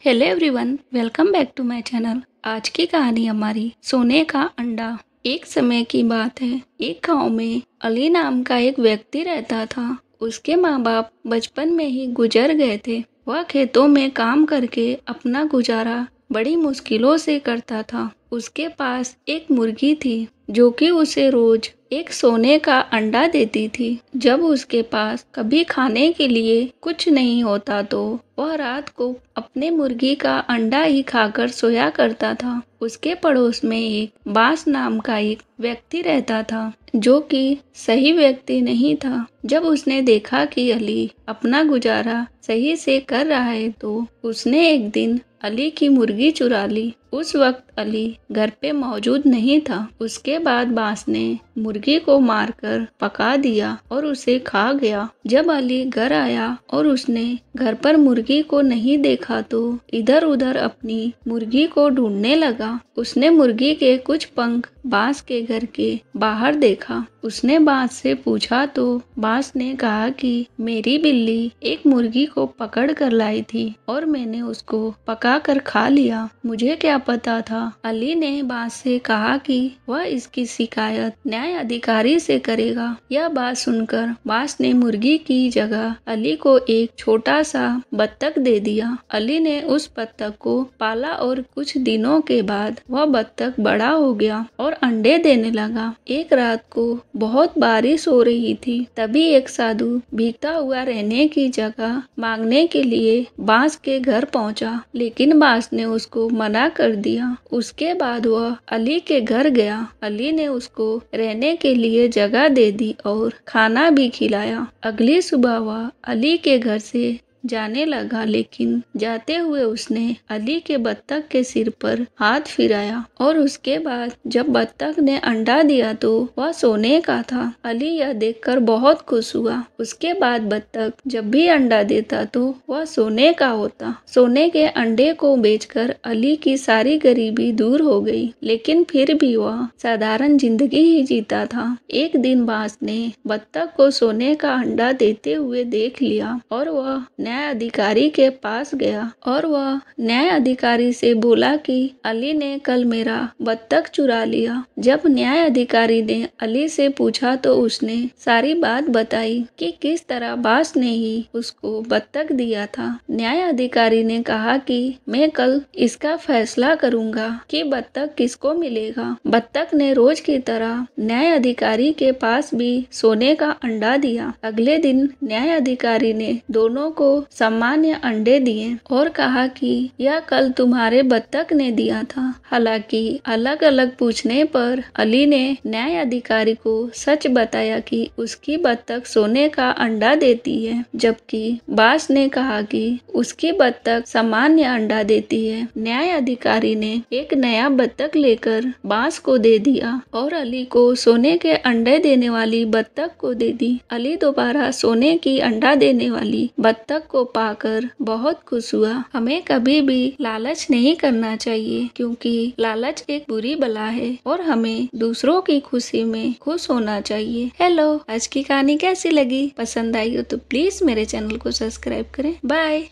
Hello everyone, welcome back to my channel. आज की कहानी हमारी सोने का अंडा। एक समय की बात है, एक गांव में अली नाम का एक व्यक्ति रहता था। उसके माँ बाप बचपन में ही गुजर गए थे। वह खेतों में काम करके अपना गुजारा बड़ी मुश्किलों से करता था। उसके पास एक मुर्गी थी जो कि उसे रोज एक सोने का अंडा देती थी। जब उसके पास कभी खाने के लिए कुछ नहीं होता तो वह रात को अपने मुर्गी का अंडा ही खाकर सोया करता था। उसके पड़ोस में एक बास नाम का एक व्यक्ति रहता था जो कि सही व्यक्ति नहीं था। जब उसने देखा कि अली अपना गुजारा सही से कर रहा है तो उसने एक दिन अली की मुर्गी चुरा ली। उस वक्त अली घर पे मौजूद नहीं था। उसके बाद बास ने मुर्गी को मारकर पका दिया और उसे खा गया। जब अली घर आया और उसने घर पर मुर्गी को नहीं देखा तो इधर उधर अपनी मुर्गी को ढूंढने लगा। उसने मुर्गी के कुछ पंख बास के घर के बाहर देखा। उसने बास से पूछा तो बास ने कहा कि मेरी बिल्ली एक मुर्गी को पकड़ कर लाई थी और मैंने उसको पका कर खा लिया। मुझे क्या पता था। अली ने बास से कहा कि वह इसकी शिकायत न्याय अधिकारी से करेगा। यह बात सुनकर बास ने मुर्गी की जगह अली को एक छोटा सा बत्तख दे दिया। अली ने उस बत्तख को पाला और कुछ दिनों के बाद वह बत्तख बड़ा हो गया और अंडे देने लगा। एक रात को बहुत बारिश हो रही थी। तभी एक साधु भीगता हुआ रहने की जगह मांगने के लिए बास के घर पहुंचा, लेकिन बास ने उसको मना कर दिया। उसके बाद वह अली के घर गया। अली ने उसको रहने के लिए जगह दे दी और खाना भी खिलाया। अगली सुबह वह अली के घर से जाने लगा, लेकिन जाते हुए उसने अली के बत्तख के सिर पर हाथ फिराया और उसके बाद जब बत्तख ने अंडा दिया तो वह सोने का था। अली यह देखकर बहुत खुश हुआ। उसके बाद बत्तख जब भी अंडा देता तो वह सोने का होता। सोने के अंडे को बेचकर अली की सारी गरीबी दूर हो गई, लेकिन फिर भी वह साधारण जिंदगी ही जीता था। एक दिन बास ने बत्तख को सोने का अंडा देते हुए देख लिया और वह न्याय अधिकारी के पास गया और वह न्याय अधिकारी से बोला कि अली ने कल मेरा बत्तख चुरा लिया। जब न्याय अधिकारी ने अली से पूछा तो उसने सारी बात बताई कि किस तरह बास ने ही उसको बत्तख दिया था। न्याय अधिकारी ने कहा कि मैं कल इसका फैसला करूंगा कि बत्तख किसको मिलेगा। बत्तख ने रोज की तरह न्याय अधिकारी के पास भी सोने का अंडा दिया। अगले दिन न्याय अधिकारी ने दोनों को सामान्य अंडे दिए और कहा कि यह कल तुम्हारे बत्तख ने दिया था। हालांकि अलग अलग पूछने पर अली ने न्याय अधिकारी को सच बताया कि उसकी बत्तख सोने का अंडा देती है, जबकि बास ने कहा कि उसकी बत्तख सामान्य अंडा देती है। न्याय अधिकारी ने एक नया बत्तख लेकर बास को दे दिया और अली को सोने के अंडे देने वाली बत्तख को दे दी। अली दोबारा सोने की अंडा देने वाली बत्तख को पाकर बहुत खुश हुआ। हमें कभी भी लालच नहीं करना चाहिए, क्योंकि लालच एक बुरी बला है और हमें दूसरों की खुशी में खुश होना चाहिए। हेलो, आज की कहानी कैसी लगी? पसंद आई हो तो प्लीज मेरे चैनल को सब्सक्राइब करें। बाय।